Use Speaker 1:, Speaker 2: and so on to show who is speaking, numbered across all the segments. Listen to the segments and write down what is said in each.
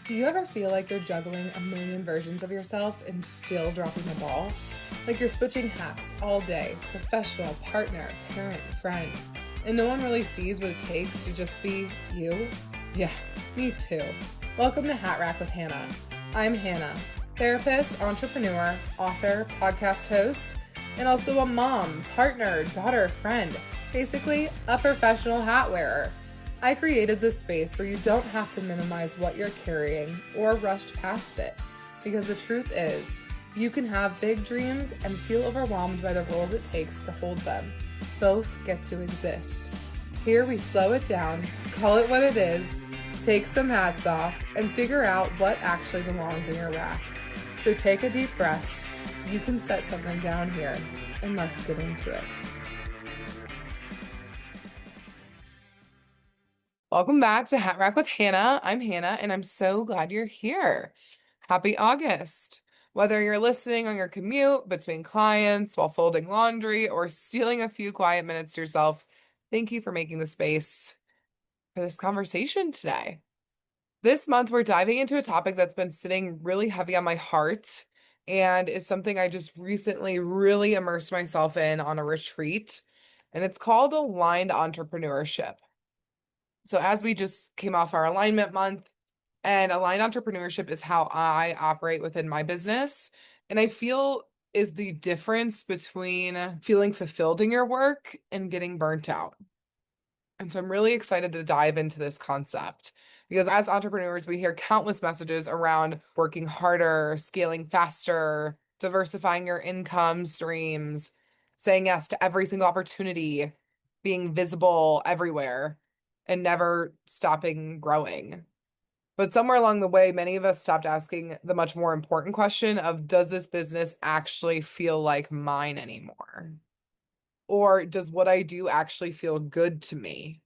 Speaker 1: Do you ever feel like you're juggling a million versions of yourself and still dropping the ball? Like you're switching hats all day, professional, partner, parent, friend, and no one really sees what it takes to just be you? Yeah, me too. Welcome to Hat Rack with Hannah. I'm Hannah, therapist, entrepreneur, author, podcast host, and also a mom, partner, daughter, friend, basically a professional hat wearer. I created this space where you don't have to minimize what you're carrying or rush past it. Because the truth is, you can have big dreams and feel overwhelmed by the roles it takes to hold them. Both get to exist. Here we slow it down, call it what it is, take some hats off, and figure out what actually belongs in your rack. So take a deep breath. You can set something down here, and let's get into it. Welcome back to Hat Rack with Hannah. I'm Hannah, and I'm so glad you're here. Happy August. Whether you're listening on your commute, between clients, while folding laundry, or stealing a few quiet minutes to yourself, thank you for making the space for this conversation today. This month, we're diving into a topic that's been sitting really heavy on my heart and is something I just recently really immersed myself in on a retreat, and it's called aligned entrepreneurship. So as we just came off our alignment month, and aligned entrepreneurship is how I operate within my business. And I feel is the difference between feeling fulfilled in your work and getting burnt out. And so I'm really excited to dive into this concept because as entrepreneurs, we hear countless messages around working harder, scaling faster, diversifying your income streams, saying yes to every single opportunity, being visible everywhere, and never stopping growing. But somewhere along the way, many of us stopped asking the much more important question of, does this business actually feel like mine anymore? Or does what I do actually feel good to me?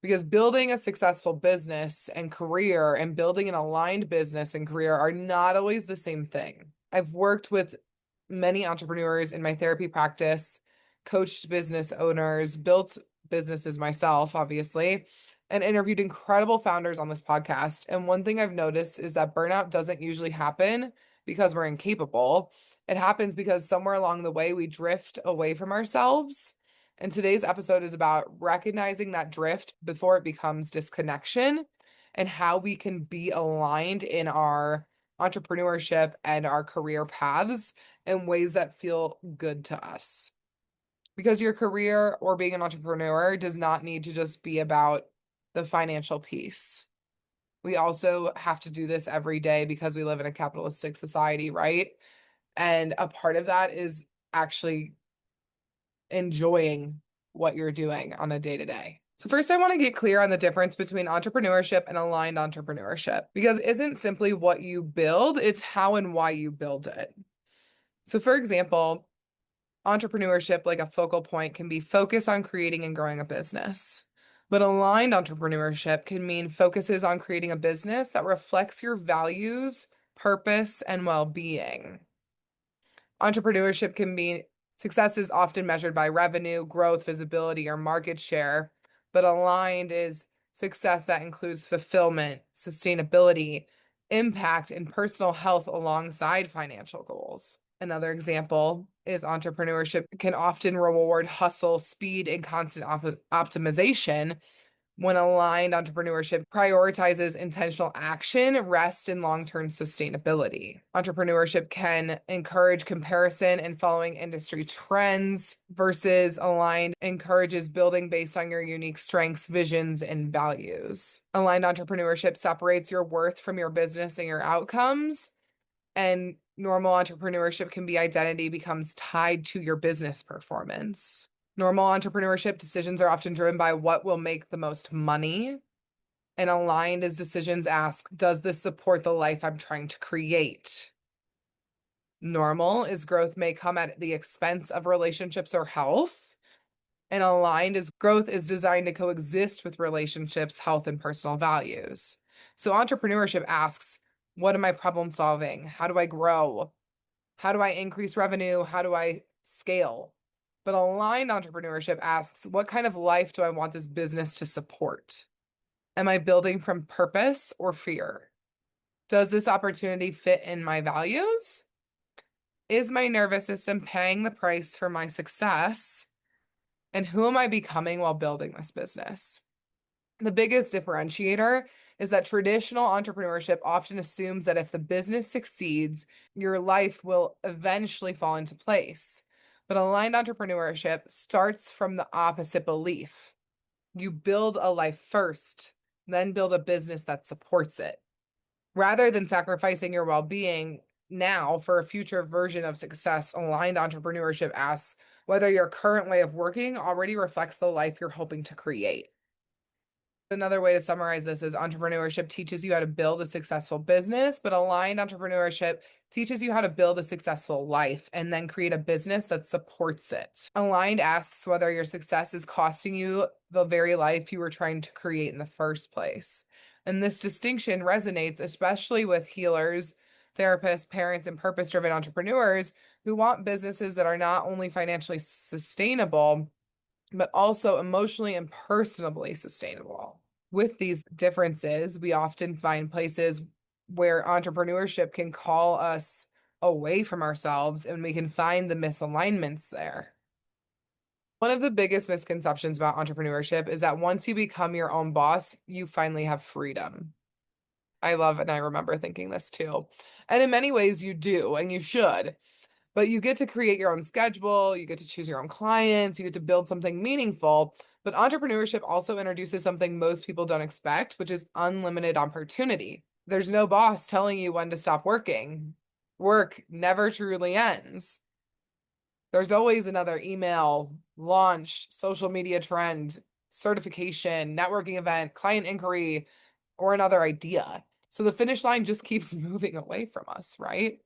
Speaker 1: Because building a successful business and career and building an aligned business and career are not always the same thing. I've worked with many entrepreneurs in my therapy practice, coached business owners, built businesses myself, obviously, and interviewed incredible founders on this podcast. And one thing I've noticed is that burnout doesn't usually happen because we're incapable. It happens because somewhere along the way we drift away from ourselves. And today's episode is about recognizing that drift before it becomes disconnection and how we can be aligned in our entrepreneurship and our career paths in ways that feel good to us. Because your career or being an entrepreneur does not need to just be about the financial piece. We also have to do this every day because we live in a capitalistic society, right? And a part of that is actually enjoying what you're doing on a day-to-day. So first, I want to get clear on the difference between entrepreneurship and aligned entrepreneurship, because it isn't simply what you build, it's how and why you build it. So for example, entrepreneurship, like a focal point, can be focused on creating and growing a business. But aligned entrepreneurship can mean focuses on creating a business that reflects your values, purpose, and well-being. Entrepreneurship can be success is often measured by revenue, growth, visibility, or market share, but aligned is success that includes fulfillment, sustainability, impact, and personal health alongside financial goals. Another example is entrepreneurship can often reward hustle, speed, and constant optimization, when aligned entrepreneurship prioritizes intentional action, rest, and long-term sustainability. Entrepreneurship can encourage comparison and following industry trends versus aligned encourages building based on your unique strengths, visions, and values. Aligned entrepreneurship separates your worth from your business and your outcomes, and normal entrepreneurship can be identity becomes tied to your business performance. Normal entrepreneurship decisions are often driven by what will make the most money, and aligned as decisions ask, does this support the life I'm trying to create? Normal is growth may come at the expense of relationships or health, and aligned is growth is designed to coexist with relationships, health, and personal values. So entrepreneurship asks, what am I problem solving? How do I grow? How do I increase revenue? How do I scale? But aligned entrepreneurship asks, what kind of life do I want this business to support? Am I building from purpose or fear? Does this opportunity fit in my values? Is my nervous system paying the price for my success? And who am I becoming while building this business? The biggest differentiator is that traditional entrepreneurship often assumes that if the business succeeds, your life will eventually fall into place. But aligned entrepreneurship starts from the opposite belief. You build a life first, then build a business that supports it. Rather than sacrificing your well being now for a future version of success, aligned entrepreneurship asks whether your current way of working already reflects the life you're hoping to create. Another way to summarize this is entrepreneurship teaches you how to build a successful business, but aligned entrepreneurship teaches you how to build a successful life and then create a business that supports it. Aligned asks whether your success is costing you the very life you were trying to create in the first place. And this distinction resonates especially with healers, therapists, parents, and purpose-driven entrepreneurs who want businesses that are not only financially sustainable, but also emotionally and personally sustainable. With these differences, we often find places where entrepreneurship can call us away from ourselves and we can find the misalignments there. One of the biggest misconceptions about entrepreneurship is that once you become your own boss, you finally have freedom. I love and I remember thinking this too. And in many ways, you do, and you should. But you get to create your own schedule, you get to choose your own clients, you get to build something meaningful. But entrepreneurship also introduces something most people don't expect, which is unlimited opportunity. There's no boss telling you when to stop working. Work never truly ends. There's always another email, launch, social media trend, certification, networking event, client inquiry, or another idea. So the finish line just keeps moving away from us, right?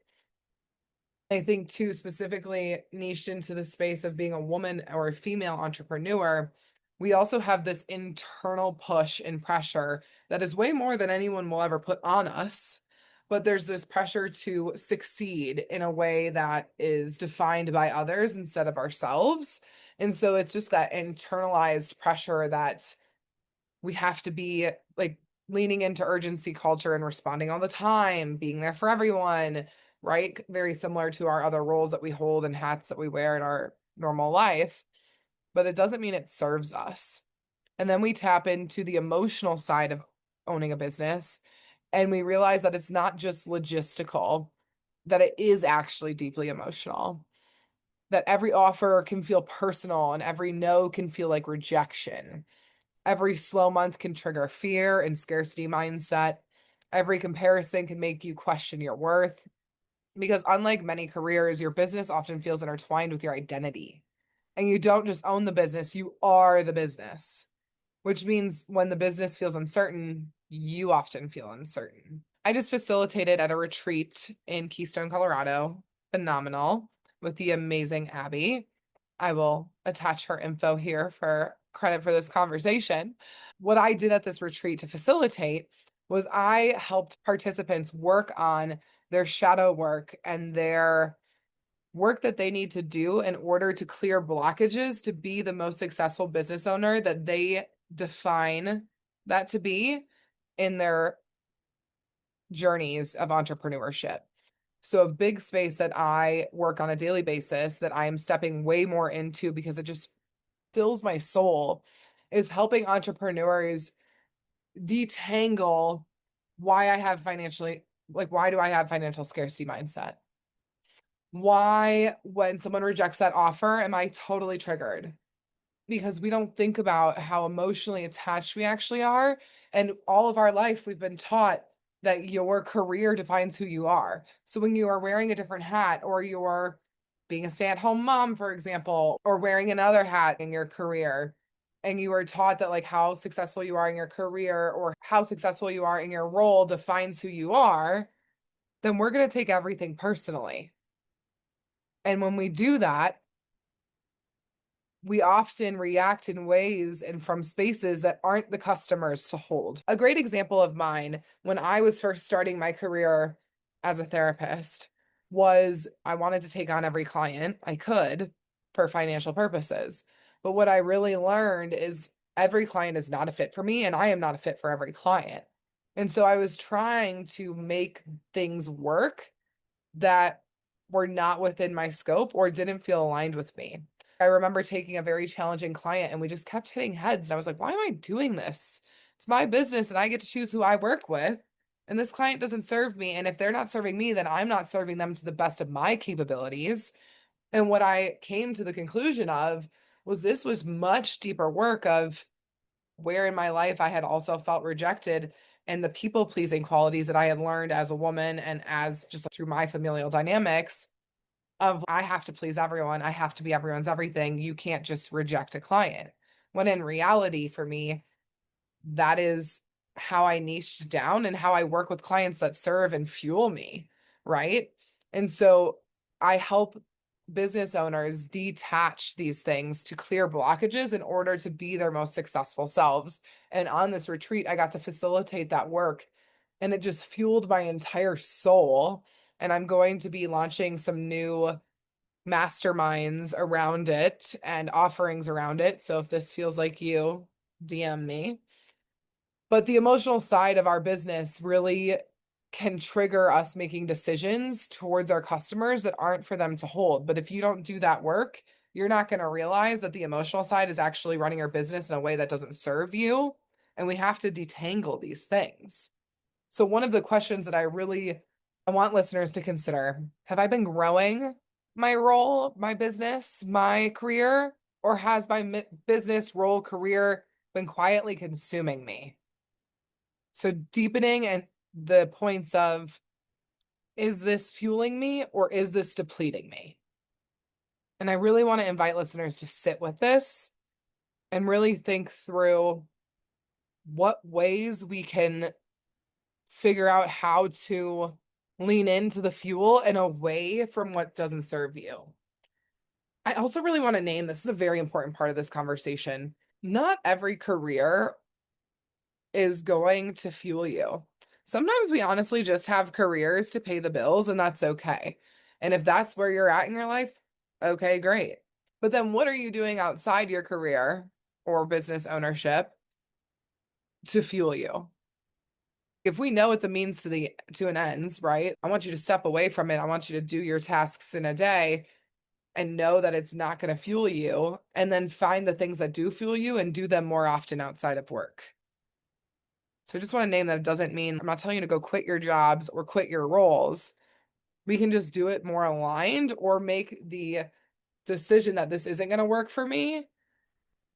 Speaker 1: I think too, specifically niched into the space of being a woman or a female entrepreneur, we also have this internal push and pressure that is way more than anyone will ever put on us. But there's this pressure to succeed in a way that is defined by others instead of ourselves. And so it's just that internalized pressure that we have to be like leaning into urgency culture and responding all the time, being there for everyone, right? Very similar to our other roles that we hold and hats that we wear in our normal life, but it doesn't mean it serves us. And then we tap into the emotional side of owning a business and we realize that it's not just logistical, that it is actually deeply emotional, that every offer can feel personal and every no can feel like rejection. Every slow month can trigger fear and scarcity mindset. Every comparison can make you question your worth. Because unlike many careers, your business often feels intertwined with your identity. And you don't just own the business, you are the business, which means when the business feels uncertain, you often feel uncertain. I just facilitated at a retreat in Keystone, Colorado. Phenomenal with the amazing Abby. I will attach her info here for credit for this conversation. What I did at this retreat to facilitate was I helped participants work on their shadow work and their work that they need to do in order to clear blockages to be the most successful business owner that they define that to be in their journeys of entrepreneurship. So a big space that I work on a daily basis that I am stepping way more into because it just fills my soul is helping entrepreneurs detangle why I have financially, like, why do I have financial scarcity mindset? Why, when someone rejects that offer, am I totally triggered? Because we don't think about how emotionally attached we actually are. And all of our life, we've been taught that your career defines who you are. So when you are wearing a different hat, or you're being a stay-at-home mom, for example, or wearing another hat in your career, and you are taught that like how successful you are in your career or how successful you are in your role defines who you are, then we're going to take everything personally. And when we do that, we often react in ways and from spaces that aren't the customers to hold. A great example of mine when I was first starting my career as a therapist was I wanted to take on every client I could for financial purposes. But what I really learned is every client is not a fit for me, and I am not a fit for every client. And so I was trying to make things work that were not within my scope or didn't feel aligned with me. I remember taking a very challenging client and we just kept hitting heads. And I was like, why am I doing this? It's my business and I get to choose who I work with. And this client doesn't serve me. And if they're not serving me, then I'm not serving them to the best of my capabilities. And what I came to the conclusion of was this was much deeper work of where in my life I had also felt rejected and the people pleasing qualities that I had learned as a woman and as just through my familial dynamics of I have to please everyone. I have to be everyone's everything. You can't just reject a client. When in reality, for me, that is how I niched down and how I work with clients that serve and fuel me, right? And so I help business owners detach these things to clear blockages in order to be their most successful selves. And on this retreat, I got to facilitate that work and it just fueled my entire soul. And I'm going to be launching some new masterminds around it and offerings around it. So if this feels like you, DM me. But the emotional side of our business really can trigger us making decisions towards our customers that aren't for them to hold. But if you don't do that work, you're not going to realize that the emotional side is actually running our business in a way that doesn't serve you. And we have to detangle these things. So one of the questions that I want listeners to consider, have I been growing my role, my business, my career, or has my business role career been quietly consuming me? So deepening and the points of, is this fueling me or is this depleting me? And I really want to invite listeners to sit with this and really think through what ways we can figure out how to lean into the fuel and away from what doesn't serve you. I also really want to name this is a very important part of this conversation. Not every career is going to fuel you. Sometimes we honestly just have careers to pay the bills, and that's okay. And if that's where you're at in your life, okay, great. But then what are you doing outside your career or business ownership to fuel you? If we know it's a means to an ends, right? I want you to step away from it. I want you to do your tasks in a day and know that it's not going to fuel you, and then find the things that do fuel you and do them more often outside of work. So I just want to name that it doesn't mean I'm not telling you to go quit your jobs or quit your roles. We can just do it more aligned or make the decision that this isn't going to work for me,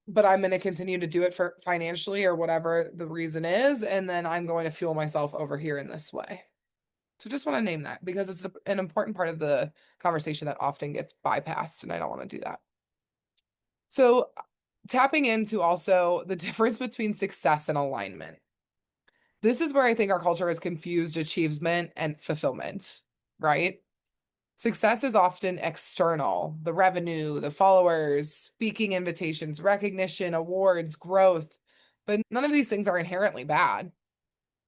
Speaker 1: but I'm going to continue to do it for financially or whatever the reason is. And then I'm going to fuel myself over here in this way. So just want to name that because it's an important part of the conversation that often gets bypassed, and I don't want to do that. So tapping into also the difference between success and alignment. This is where I think our culture has confused achievement and fulfillment, right? Success is often external, the revenue, the followers, speaking invitations, recognition, awards, growth. But none of these things are inherently bad.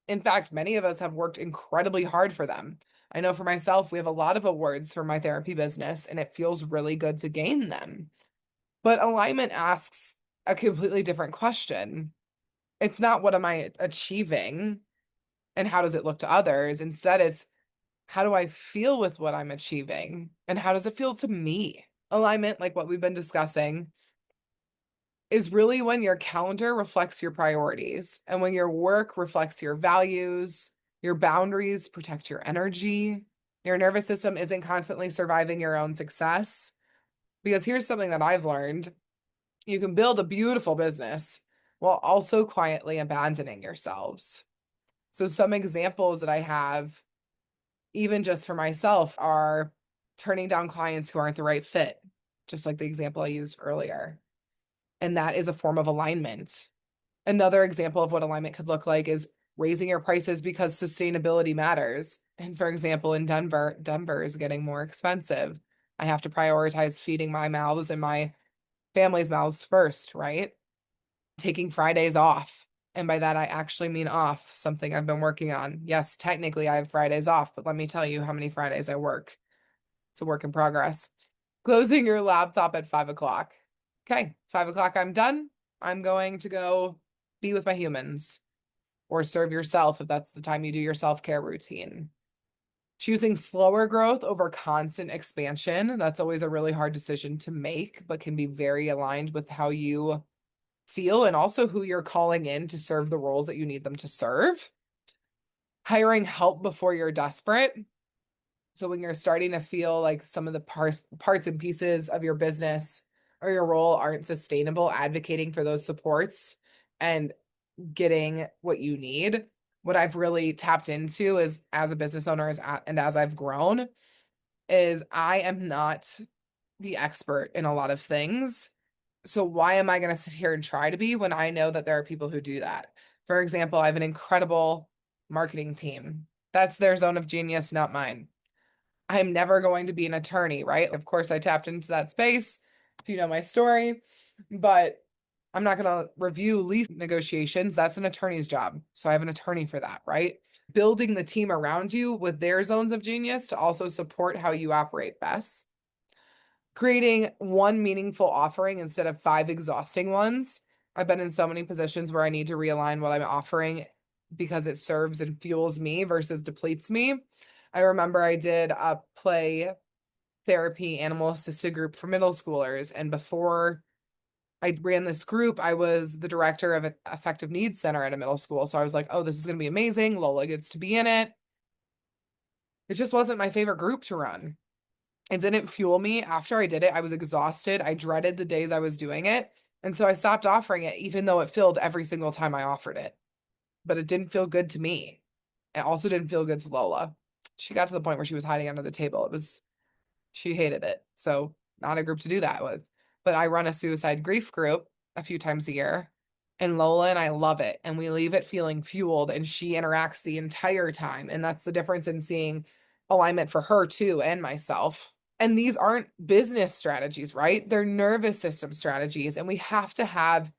Speaker 1: In fact, many of us have worked incredibly hard for them. I know for myself, we have a lot of awards for my therapy business, and it feels really good to gain them. But alignment asks a completely different question. It's not what am I achieving and how does it look to others? Instead, it's how do I feel with what I'm achieving and how does it feel to me? Alignment, like what we've been discussing, is really when your calendar reflects your priorities and when your work reflects your values, your boundaries protect your energy, your nervous system isn't constantly surviving your own success. Because here's something that I've learned. You can build a beautiful business while also quietly abandoning yourselves. So some examples that I have, even just for myself, are turning down clients who aren't the right fit, just like the example I used earlier. And that is a form of alignment. Another example of what alignment could look like is raising your prices because sustainability matters. And for example, in Denver, Denver is getting more expensive. I have to prioritize feeding my mouths and my family's mouths first, right? Taking Fridays off. And by that, I actually mean off, something I've been working on. Yes, technically I have Fridays off, but let me tell you how many Fridays I work. It's a work in progress. Closing your laptop at 5 o'clock. Okay, 5 o'clock, I'm done. I'm going to go be with my humans or serve yourself if that's the time you do your self-care routine. Choosing slower growth over constant expansion. That's always a really hard decision to make, but can be very aligned with how you feel and also who you're calling in to serve the roles that you need them to serve. Hiring help before you're desperate. So when you're starting to feel like some of the parts and pieces of your business or your role aren't sustainable, advocating for those supports and getting what you need. What I've really tapped into is as a business owner and as I've grown is I am not the expert in a lot of things. So why am I going to sit here and try to be when I know that there are people who do that? For example, I have an incredible marketing team. That's their zone of genius, not mine. I'm never going to be an attorney, right? Of course, I tapped into that space, if you know my story, but I'm not going to review lease negotiations. That's an attorney's job. So I have an attorney for that, right? Building the team around you with their zones of genius to also support how you operate best. Creating one meaningful offering instead of five exhausting ones. I've been in so many positions where I need to realign what I'm offering because it serves and fuels me versus depletes me. I remember I did a play therapy animal assisted group for middle schoolers. And before I ran this group, I was the director of an affective needs center at a middle school. So I was like, oh, this is going to be amazing. Lola gets to be in it. It just wasn't my favorite group to run. It didn't fuel me. After I did it, I was exhausted. I dreaded the days I was doing it. And so I stopped offering it, even though it filled every single time I offered it. But it didn't feel good to me. It also didn't feel good to Lola. She got to the point where she was hiding under the table. She hated it. So not a group to do that with. But I run a suicide grief group a few times a year. And Lola and I love it. And we leave it feeling fueled. And she interacts the entire time. And that's the difference in seeing alignment for her too and myself. And these aren't business strategies, right? They're nervous system strategies. And we have to have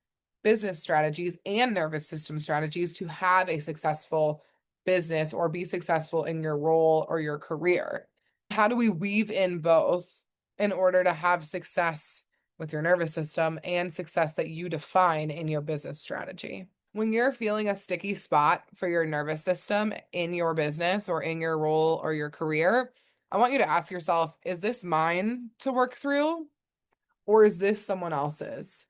Speaker 1: business strategies and nervous system strategies to have a successful business or be successful in your role or your career. How do we weave in both in order to have success with your nervous system and success that you define in your business strategy? When you're feeling a sticky spot for your nervous system in your business or in your role or your career, I want you to ask yourself, is this mine to work through or is this someone else's?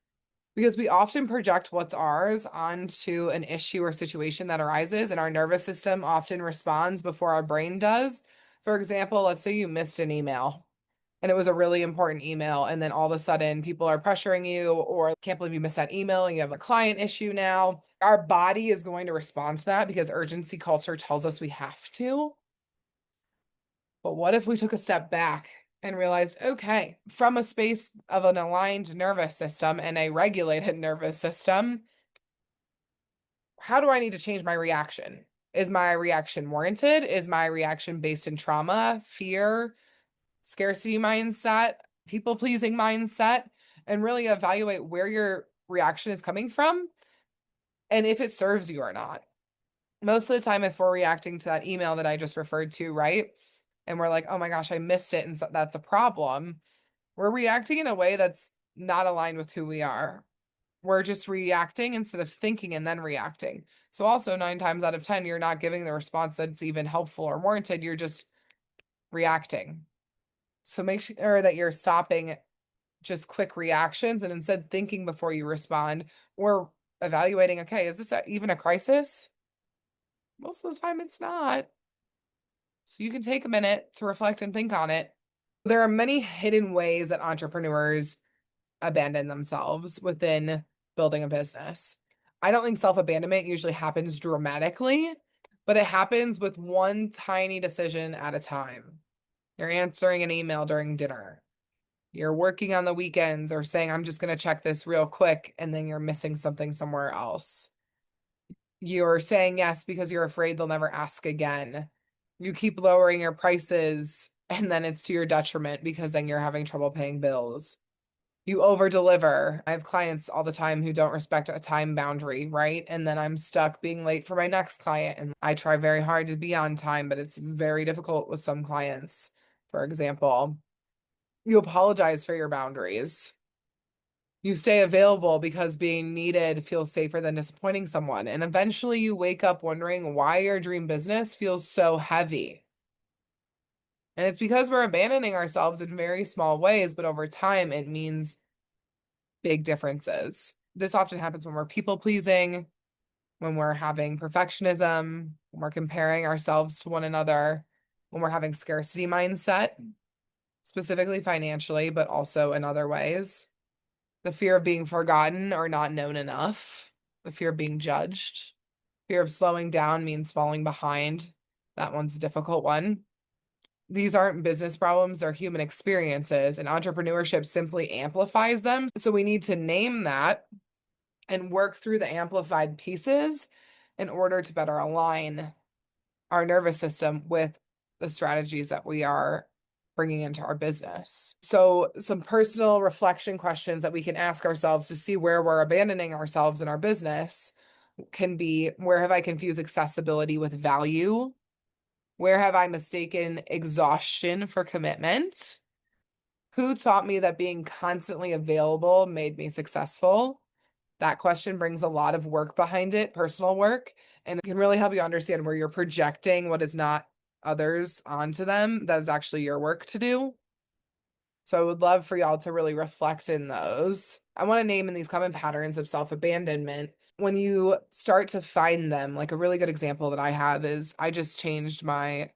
Speaker 1: Because we often project what's ours onto an issue or situation that arises, and our nervous system often responds before our brain does. For example, let's say you missed an email and it was a really important email, and then all of a sudden people are pressuring you, or can't believe you missed that email and you have a client issue now. Our body is going to respond to that because urgency culture tells us we have to. But what if we took a step back and realized, okay, from a space of an aligned nervous system and a regulated nervous system, how do I need to change my reaction? Is my reaction warranted? Is my reaction based in trauma, fear, scarcity mindset, people pleasing mindset? And really evaluate where your reaction is coming from and if it serves you or not. Most of the time, if we're reacting to that email that I just referred to, right? And we're like, oh my gosh, I missed it. And so that's a problem. We're reacting in a way that's not aligned with who we are. We're just reacting instead of thinking and then reacting. So also 9 times out of 10, you're not giving the response that's even helpful or warranted. You're just reacting. So make sure that you're stopping just quick reactions and instead thinking before you respond or evaluating, okay, is this even a crisis? Most of the time it's not. So you can take a minute to reflect and think on it. There are many hidden ways that entrepreneurs abandon themselves within building a business. I don't think self-abandonment usually happens dramatically, but it happens with one tiny decision at a time. You're answering an email during dinner. You're working on the weekends or saying, I'm just going to check this real quick, and then you're missing something somewhere else. You're saying yes because you're afraid they'll never ask again. You keep lowering your prices, and then it's to your detriment because then you're having trouble paying bills. You over deliver. I have clients all the time who don't respect a time boundary, right? And then I'm stuck being late for my next client. And I try very hard to be on time, but it's very difficult with some clients. For example, you apologize for your boundaries. You stay available because being needed feels safer than disappointing someone. And eventually you wake up wondering why your dream business feels so heavy. And it's because we're abandoning ourselves in very small ways, but over time it means big differences. This often happens when we're people pleasing, when we're having perfectionism, when we're comparing ourselves to one another, when we're having scarcity mindset, specifically financially, but also in other ways. The fear of being forgotten or not known enough, the fear of being judged, fear of slowing down means falling behind. That one's a difficult one. These aren't business problems, they're human experiences, and entrepreneurship simply amplifies them. So we need to name that and work through the amplified pieces in order to better align our nervous system with the strategies that we are bringing into our business. So, some personal reflection questions that we can ask ourselves to see where we're abandoning ourselves in our business can be: where have I confused accessibility with value? Where have I mistaken exhaustion for commitment? Who taught me that being constantly available made me successful? That question brings a lot of work behind it, personal work, and it can really help you understand where you're projecting what is not others onto them. That is actually your work to do. So I would love for y'all to really reflect in those. I want to name in these common patterns of self-abandonment. When you start to find them, like a really good example that I have is I just changed my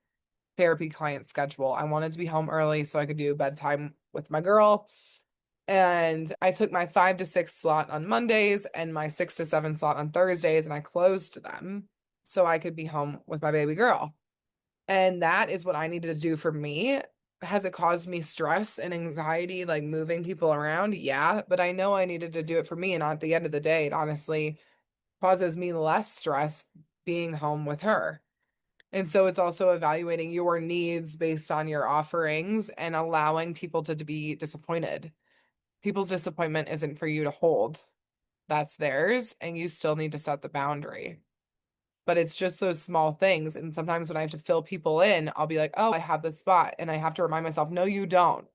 Speaker 1: therapy client schedule. I wanted to be home early so I could do bedtime with my girl. And I took my 5 to 6 slot on Mondays and my 6 to 7 slot on Thursdays, and I closed them so I could be home with my baby girl. And that is what I needed to do for me. Has it caused me stress and anxiety, like moving people around? Yeah, but I know I needed to do it for me. And at the end of the day, it honestly causes me less stress being home with her. And so it's also evaluating your needs based on your offerings and allowing people to be disappointed. People's disappointment isn't for you to hold. That's theirs, and you still need to set the boundary. But it's just those small things. And sometimes when I have to fill people in, I'll be like, oh, I have this spot. And I have to remind myself, no, you don't.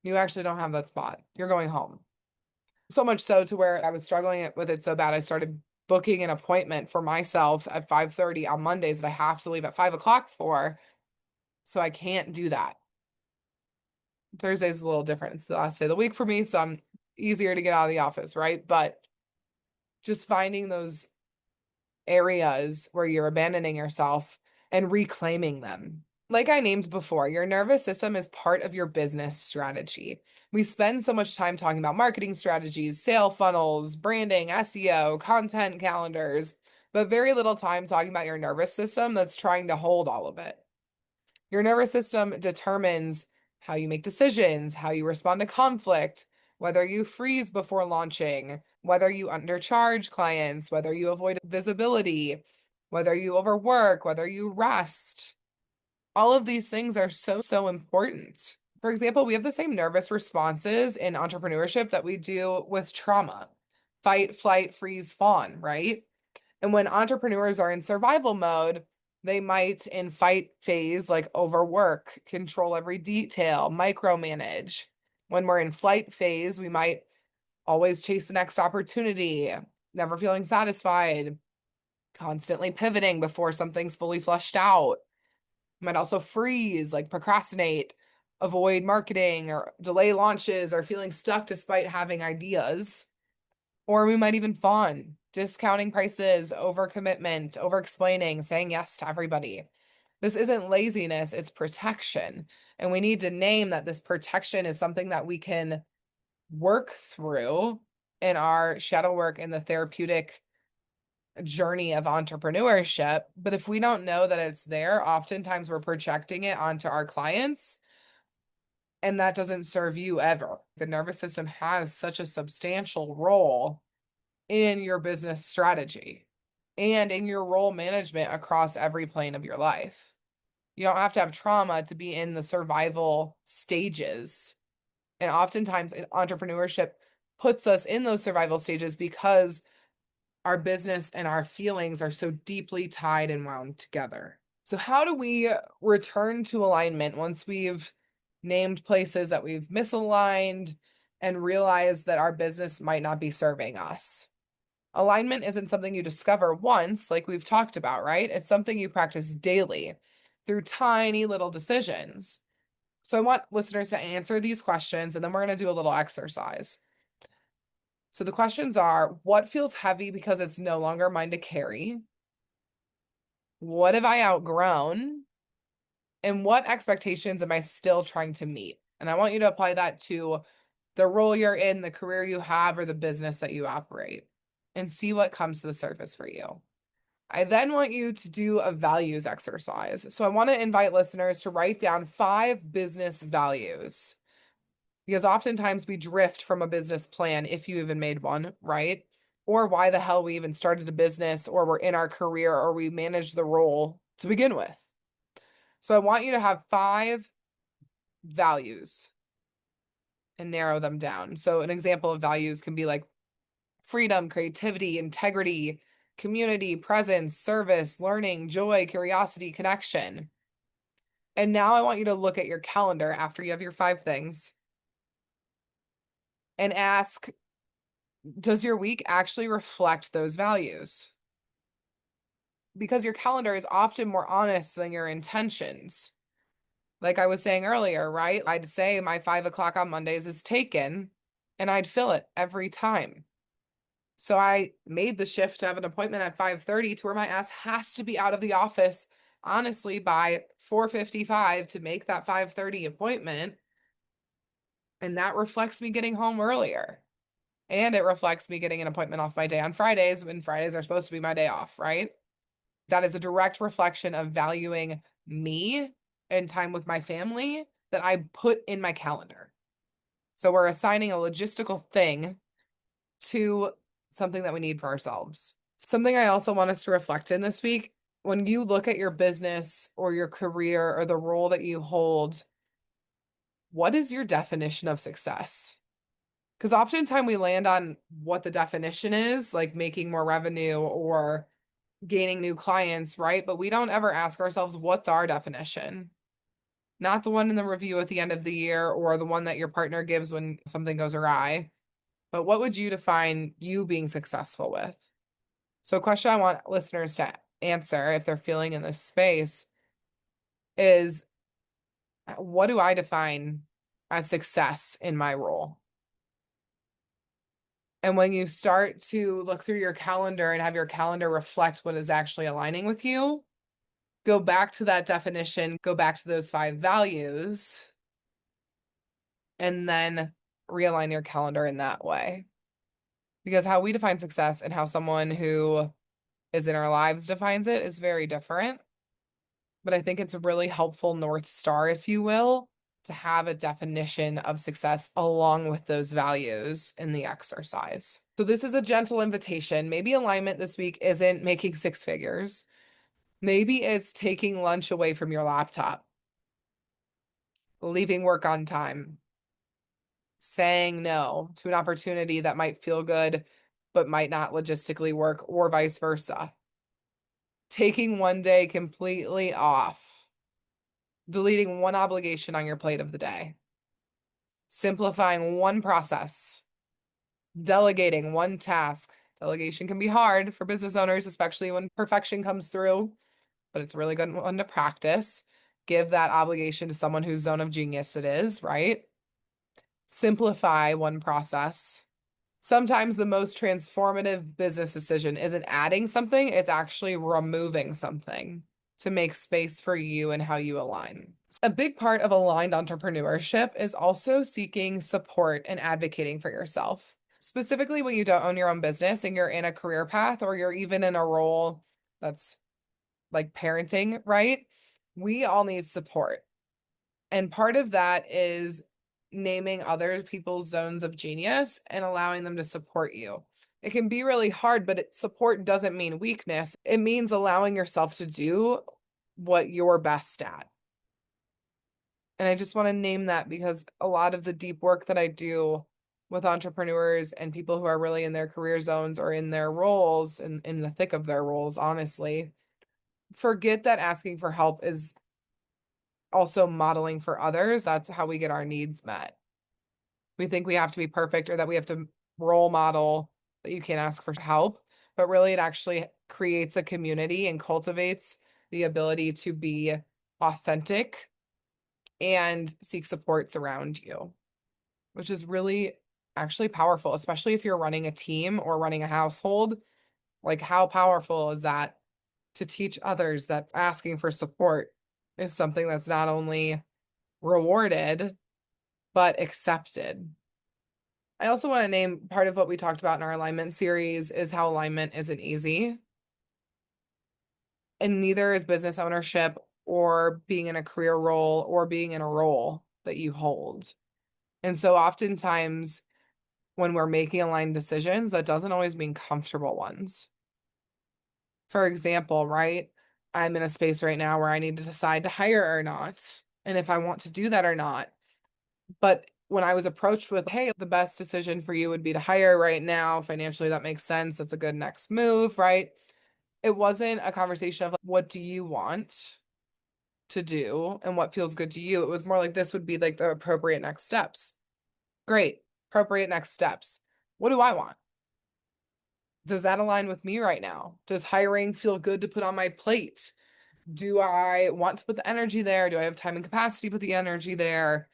Speaker 1: You actually don't have that spot. You're going home. So much so to where I was struggling with it so bad, I started booking an appointment for myself at 5:30 on Mondays that I have to leave at 5 o'clock for. So I can't do that. Thursday's a little different. It's the last day of the week for me, so I'm easier to get out of the office, right? But just finding those areas where you're abandoning yourself and reclaiming them. Like I named before, your nervous system is part of your business strategy. We spend so much time talking about marketing strategies, sale funnels, branding, SEO, content calendars, but very little time talking about your nervous system that's trying to hold all of it. Your nervous system determines how you make decisions, how you respond to conflict, whether you freeze before launching, whether you undercharge clients, whether you avoid visibility, whether you overwork, whether you rest. All of these things are so important. For example, we have the same nervous responses in entrepreneurship that we do with trauma: fight, flight, freeze, fawn, right? And when entrepreneurs are in survival mode, they might, in fight phase, like overwork, control every detail, micromanage. When we're in flight phase, we might always chase the next opportunity, never feeling satisfied, constantly pivoting before something's fully fleshed out. We might also freeze, like procrastinate, avoid marketing, or delay launches, or feeling stuck despite having ideas. Or we might even fawn, discounting prices, overcommitment, over-explaining, saying yes to everybody. This isn't laziness, it's protection. And we need to name that this protection is something that we can work through in our shadow work in the therapeutic journey of entrepreneurship. But if we don't know that it's there, oftentimes we're projecting it onto our clients, and that doesn't serve you ever. The nervous system has such a substantial role in your business strategy and in your role management across every plane of your life. You don't have to have trauma to be in the survival stages. And oftentimes, entrepreneurship puts us in those survival stages because our business and our feelings are so deeply tied and wound together. So, how do we return to alignment once we've named places that we've misaligned, and realize that our business might not be serving us. Alignment isn't something you discover once, like we've talked about, right? It's something you practice daily through tiny little decisions. So I want listeners to answer these questions, and then we're going to do a little exercise. So the questions are, what feels heavy because it's no longer mine to carry? What have I outgrown? And what expectations am I still trying to meet? And I want you to apply that to the role you're in, the career you have, or the business that you operate, and see what comes to the surface for you. I then want you to do a values exercise. So I want to invite listeners to write down 5 business values, because oftentimes we drift from a business plan, if you even made one, right? Or why the hell we even started a business, or we're in our career, or we manage the role to begin with. So I want you to have 5 values and narrow them down. So an example of values can be like freedom, creativity, integrity, community, presence, service, learning, joy, curiosity, connection. And now I want you to look at your calendar after you have your 5 things and ask, does your week actually reflect those values? Because your calendar is often more honest than your intentions. Like I was saying earlier, right? I'd say my 5 o'clock on Mondays is taken, and I'd fill it every time. So I made the shift to have an appointment at 5:30 to where my ass has to be out of the office, honestly, by 4:55 to make that 5:30 appointment. And that reflects me getting home earlier. And it reflects me getting an appointment off my day on Fridays when Fridays are supposed to be my day off, right? That is a direct reflection of valuing me and time with my family that I put in my calendar. So we're assigning a logistical thing to something that we need for ourselves. Something I also want us to reflect in this week, when you look at your business or your career or the role that you hold, what is your definition of success? Because oftentimes we land on what the definition is, like making more revenue or gaining new clients, right? But we don't ever ask ourselves, what's our definition? Not the one in the review at the end of the year or the one that your partner gives when something goes awry, but what would you define you being successful with? So a question I want listeners to answer if they're feeling in this space is, what do I define as success in my role? And when you start to look through your calendar and have your calendar reflect what is actually aligning with you, go back to that definition, go back to those 5 values, and then realign your calendar in that way. Because how we define success and how someone who is in our lives defines it is very different. But I think it's a really helpful North Star, if you will, to have a definition of success along with those values in the exercise. So this is a gentle invitation. Maybe alignment this week isn't making 6 figures. Maybe it's taking lunch away from your laptop, leaving work on time, saying no to an opportunity that might feel good but might not logistically work, or vice versa. Taking one day completely off, deleting one obligation on your plate of the day, simplifying one process, delegating one task. Delegation can be hard for business owners, especially when perfection comes through, but it's a really good one to practice. Give that obligation to someone whose zone of genius it is, right? Simplify one process. Sometimes the most transformative business decision isn't adding something, it's actually removing something to make space for you and how you align. A big part of aligned entrepreneurship is also seeking support and advocating for yourself. Specifically, when you don't own your own business and you're in a career path or you're even in a role that's like parenting, right? We all need support. And part of that is naming other people's zones of genius and allowing them to support you. It can be really hard, but support doesn't mean weakness. It means allowing yourself to do what you're best at. And I just want to name that because a lot of the deep work that I do with entrepreneurs and people who are really in their career zones or in their roles, in the thick of their roles, honestly, forget that asking for help is also modeling for others. That's how we get our needs met. We think we have to be perfect or that we have to role model that you can't ask for help, but really it actually creates a community and cultivates the ability to be authentic and seek supports around you, which is really actually powerful, especially if you're running a team or running a household. Like, how powerful is that to teach others that asking for support is something that's not only rewarded, but accepted? I also want to name part of what we talked about in our alignment series is how alignment isn't easy, and neither is business ownership or being in a career role or being in a role that you hold. And so oftentimes when we're making aligned decisions, that doesn't always mean comfortable ones. For example, right? I'm in a space right now where I need to decide to hire or not, and if I want to do that or not. But when I was approached with, hey, the best decision for you would be to hire right now, financially, that makes sense. That's a good next move, right? It wasn't a conversation of like, what do you want to do and what feels good to you? It was more like this would be like the appropriate next steps. Great, appropriate next steps. What do I want? Does that align with me right now? Does hiring feel good to put on my plate? Do I want to put the energy there? Do I have time and capacity to put the energy there?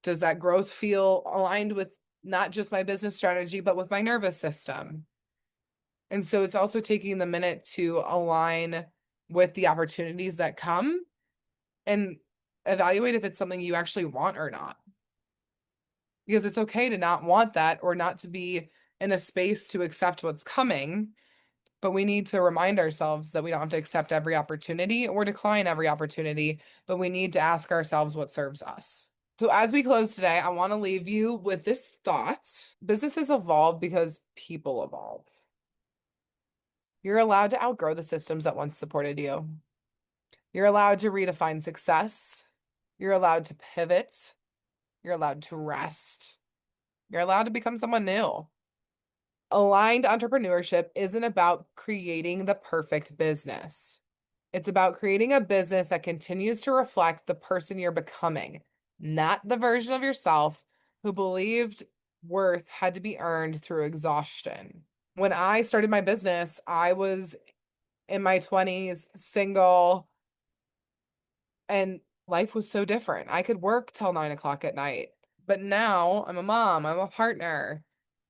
Speaker 1: Does that growth feel aligned with not just my business strategy, but with my nervous system? And so it's also taking the minute to align with the opportunities that come and evaluate if it's something you actually want or not. Because it's okay to not want that or not to be in a space to accept what's coming. But we need to remind ourselves that we don't have to accept every opportunity or decline every opportunity, but we need to ask ourselves what serves us. So, as we close today, I want to leave you with this thought: businesses evolve because people evolve. You're allowed to outgrow the systems that once supported you. You're allowed to redefine success. You're allowed to pivot. You're allowed to rest. You're allowed to become someone new. Aligned entrepreneurship isn't about creating the perfect business. It's about creating a business that continues to reflect the person you're becoming, not the version of yourself who believed worth had to be earned through exhaustion. When I started my business, I was in my 20s, single, and life was so different. I could work till 9 o'clock at night. But now I'm a mom, I'm a partner.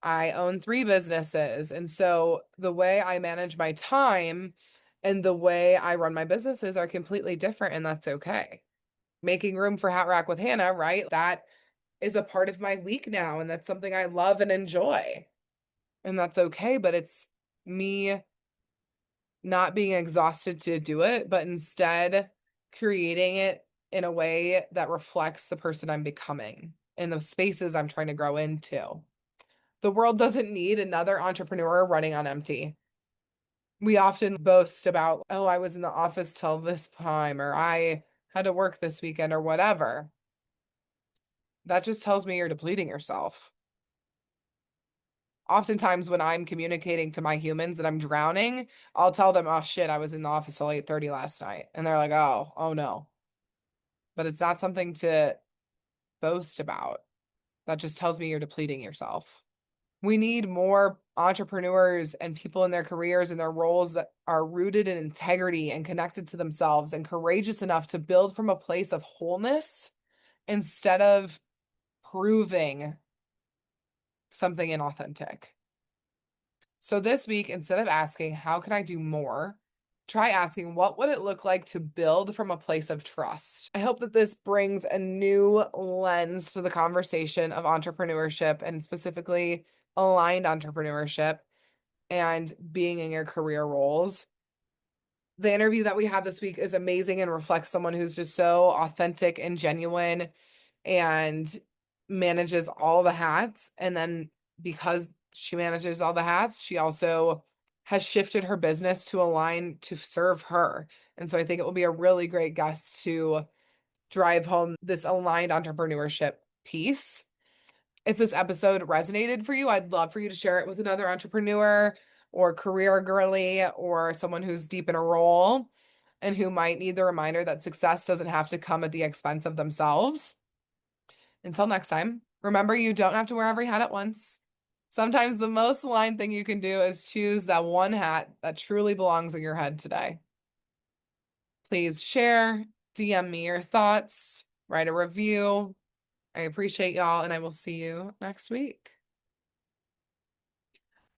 Speaker 1: I own three businesses. And so the way I manage my time and the way I run my businesses are completely different, and that's okay. Making room for Hat Rack with Hannah, right? That is a part of my week now, and that's something I love and enjoy. And that's okay, but it's me not being exhausted to do it, but instead creating it in a way that reflects the person I'm becoming and the spaces I'm trying to grow into. The world doesn't need another entrepreneur running on empty. We often boast about, oh, I was in the office till this time, or I had to work this weekend, or whatever. That just tells me you're depleting yourself. Oftentimes, when I'm communicating to my humans that I'm drowning, I'll tell them, oh shit, I was in the office till 8:30 last night. And they're like, oh no. But it's not something to boast about. That just tells me you're depleting yourself. We need more entrepreneurs and people in their careers and their roles that are rooted in integrity and connected to themselves and courageous enough to build from a place of wholeness instead of proving something inauthentic. So this week, instead of asking, how can I do more? Try asking, what would it look like to build from a place of trust? I hope that this brings a new lens to the conversation of entrepreneurship and specifically aligned entrepreneurship and being in your career roles. The interview that we have this week is amazing and reflects someone who's just so authentic and genuine and manages all the hats. And then because she manages all the hats, she also has shifted her business to align to serve her. And so I think it will be a really great guest to drive home this aligned entrepreneurship piece. If this episode resonated for you, I'd love for you to share it with another entrepreneur or career girly or someone who's deep in a role and who might need the reminder that success doesn't have to come at the expense of themselves. Until next time. Remember, you don't have to wear every hat at once. Sometimes the most aligned thing you can do is choose that one hat that truly belongs on your head today. Please share, DM me your thoughts, write a review. I appreciate y'all, and I will see you next week.